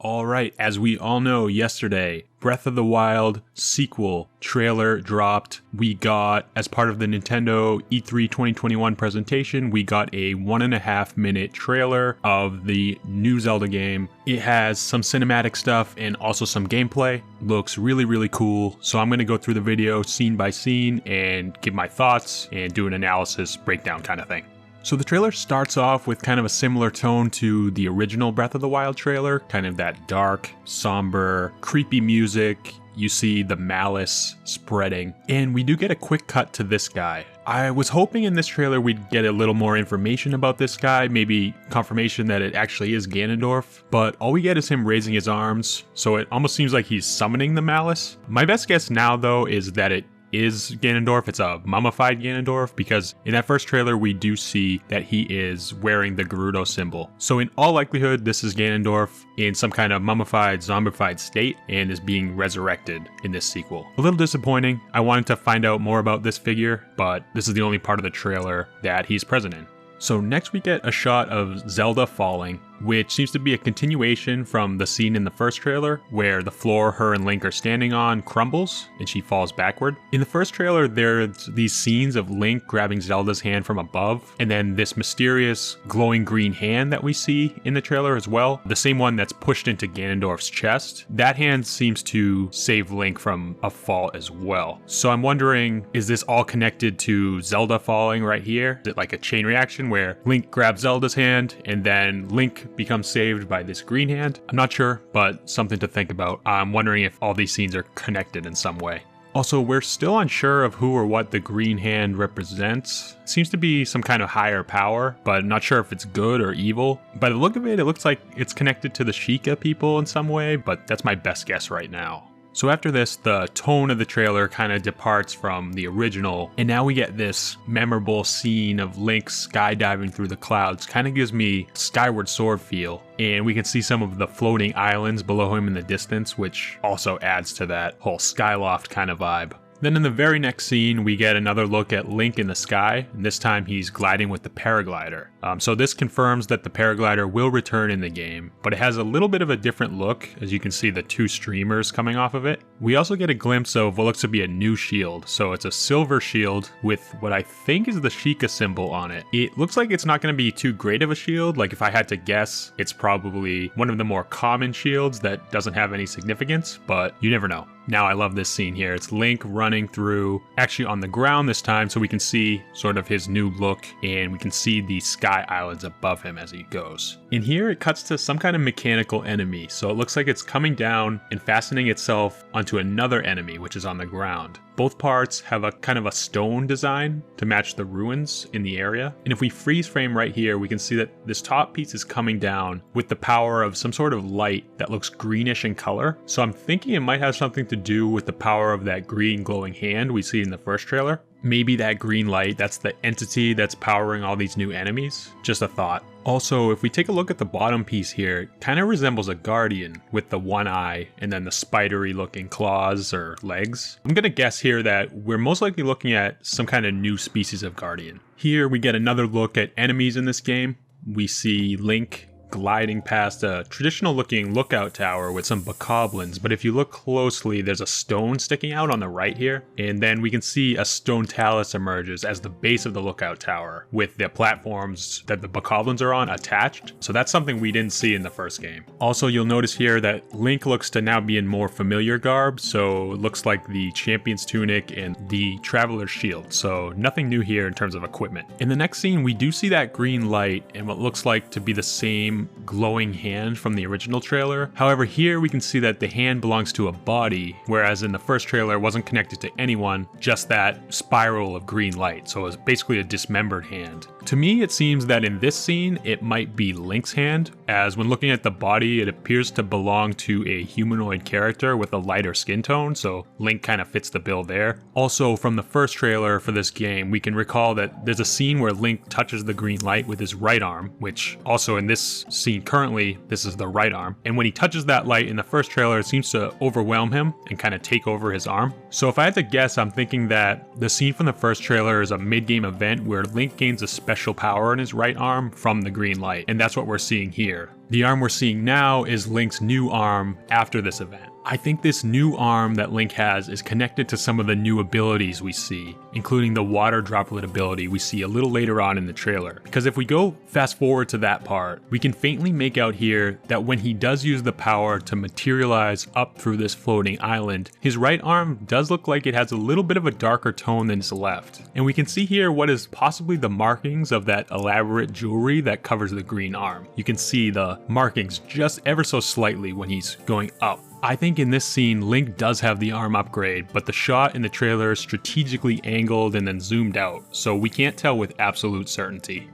Alright, as we all know, yesterday, Breath of the Wild sequel trailer dropped. We got, as part of the Nintendo E3 2021 presentation, we got a 1.5 minute trailer of the new Zelda game. It has some cinematic stuff and also some gameplay. Looks really cool, so I'm going to go through the video scene by scene and give my thoughts and do an analysis breakdown kind of thing. So the trailer starts off with kind of a similar tone to the original Breath of the Wild trailer, kind of that dark, somber, creepy music. You see the malice spreading, and we do get a quick cut to this guy. I was hoping in this trailer we'd get a little more information about this guy, maybe confirmation that it actually is Ganondorf, but all we get is him raising his arms, so it almost seems like he's summoning the malice. My best guess now though is that it is Ganondorf. It's a mummified Ganondorf, because in that first trailer we do see that he is wearing the Gerudo symbol. So in all likelihood this is Ganondorf in some kind of mummified, zombified state and is being resurrected in this sequel. A little disappointing. I wanted to find out more about this figure, but this is the only part of the trailer that he's present in. So next we get a shot of Zelda falling, which seems to be a continuation from the scene in the first trailer where the floor her and Link are standing on crumbles and she falls backward. In the first trailer there's these scenes of Link grabbing Zelda's hand from above, and then this mysterious glowing green hand that we see in the trailer as well, the same one that's pushed into Ganondorf's chest. That hand seems to save Link from a fall as well. So I'm wondering, is this all connected to Zelda falling right here? Is it like a chain reaction where Link grabs Zelda's hand and then Link becomes saved by this green hand? I'm not sure, but something to think about. I'm wondering if all these scenes are connected in some way. Also, we're still unsure of who or what the green hand represents. It seems to be some kind of higher power, but I'm not sure if it's good or evil. By the look of it, it looks like it's connected to the Sheikah people in some way, but that's my best guess right now. So after this, the tone of the trailer kind of departs from the original, and now we get this memorable scene of Link skydiving through the clouds. Kind of gives me Skyward Sword feel, and we can see some of the floating islands below him in the distance, which also adds to that whole Skyloft kind of vibe. Then in the very next scene, we get another look at Link in the sky, and this time he's gliding with the paraglider. So this confirms that the paraglider will return in the game, but it has a little bit of a different look, as you can see the two streamers coming off of it. We also get a glimpse of what looks to be a new shield. So it's a silver shield with what I think is the Sheikah symbol on it. It looks like it's not going to be too great of a shield. Like if I had to guess, it's probably one of the more common shields that doesn't have any significance, but you never know. Now I love this scene here. It's Link running through, actually on the ground this time, so we can see sort of his new look, and we can see the sky islands above him as he goes. In here it cuts to some kind of mechanical enemy, so it looks like it's coming down and fastening itself onto another enemy which is on the ground. Both parts have a kind of a stone design to match the ruins in the area. And if we freeze frame right here, we can see that this top piece is coming down with the power of some sort of light that looks greenish in color. So I'm thinking it might have something to do with the power of that green glowing hand we see in the first trailer. Maybe that green light, that's the entity that's powering all these new enemies. Just a thought. Also, if we take a look at the bottom piece here, it kind of resembles a guardian with the one eye and then the spidery looking claws or legs. I'm gonna guess here that we're most likely looking at some kind of new species of guardian. Here we get another look at enemies in this game. We see Link gliding past a traditional looking lookout tower with some bokoblins, but if you look closely there's a stone sticking out on the right here, and then we can see a stone talus emerges as the base of the lookout tower with the platforms that the bokoblins are on attached. So that's something we didn't see in the first game. Also, you'll notice here that Link looks to now be in more familiar garb, so it looks like the champion's tunic and the traveler's shield, so nothing new here in terms of equipment. In the next scene we do see that green light and what looks like to be the same glowing hand from the original trailer. However, here we can see that the hand belongs to a body, whereas in the first trailer it wasn't connected to anyone, just that spiral of green light, so it was basically a dismembered hand. To me, it seems that in this scene, it might be Link's hand, as when looking at the body, it appears to belong to a humanoid character with a lighter skin tone, so Link kind of fits the bill there. Also, from the first trailer for this game, we can recall that there's a scene where Link touches the green light with his right arm, which also in this scene currently, this is the right arm. And when he touches that light in the first trailer, it seems to overwhelm him and kind of take over his arm. So if I had to guess, I'm thinking that the scene from the first trailer is a mid-game event where Link gains a special special power in his right arm from the green light, and that's what we're seeing here. The arm we're seeing now is Link's new arm after this event. I think this new arm that Link has is connected to some of the new abilities we see, including the water droplet ability we see a little later on in the trailer. Because if we go fast forward to that part, we can faintly make out here that when he does use the power to materialize up through this floating island, his right arm does look like it has a little bit of a darker tone than his left. And we can see here what is possibly the markings of that elaborate jewelry that covers the green arm. You can see the markings just ever so slightly when he's going up. I think in this scene, Link does have the arm upgrade, but the shot in the trailer is strategically angled and then zoomed out, so we can't tell with absolute certainty.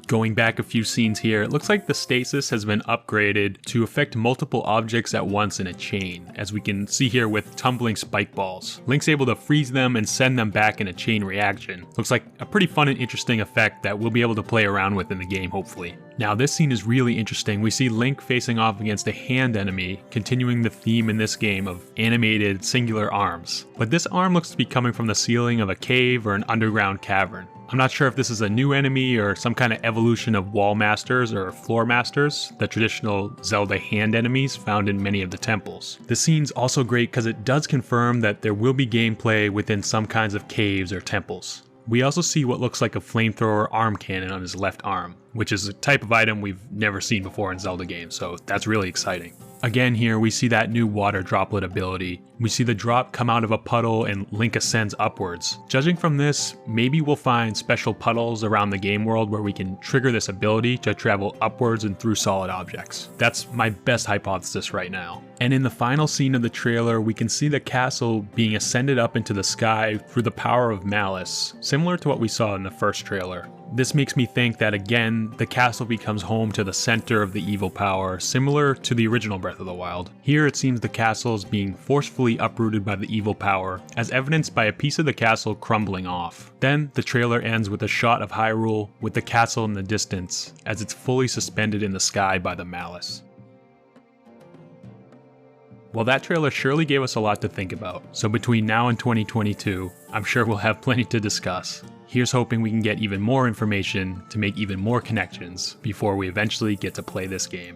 Going back a few scenes here, it looks like the stasis has been upgraded to affect multiple objects at once in a chain, as we can see here with tumbling spike balls. Link's able to freeze them and send them back in a chain reaction. Looks like a pretty fun and interesting effect that we'll be able to play around with in the game, hopefully. Now this scene is really interesting. We see Link facing off against a hand enemy, continuing the theme in this game of animated singular arms. But this arm looks to be coming from the ceiling of a cave or an underground cavern. I'm not sure if this is a new enemy or some kind of evolution of wall masters or floor masters, the traditional Zelda hand enemies found in many of the temples. This scene's also great because it does confirm that there will be gameplay within some kinds of caves or temples. We also see what looks like a flamethrower arm cannon on his left arm, which is a type of item we've never seen before in Zelda games, so that's really exciting. Again here, we see that new water droplet ability. We see the drop come out of a puddle and Link ascends upwards. Judging from this, maybe we'll find special puddles around the game world where we can trigger this ability to travel upwards and through solid objects. That's my best hypothesis right now. And in the final scene of the trailer, we can see the castle being ascended up into the sky through the power of malice, similar to what we saw in the first trailer. This makes me think that again, the castle becomes home to the center of the evil power, similar to the original Breath of the Wild. Here it seems the castle is being forcefully uprooted by the evil power, as evidenced by a piece of the castle crumbling off. Then the trailer ends with a shot of Hyrule with the castle in the distance, as it's fully suspended in the sky by the malice. Well, that trailer surely gave us a lot to think about, so between now and 2022, I'm sure we'll have plenty to discuss. Here's hoping we can get even more information to make even more connections before we eventually get to play this game.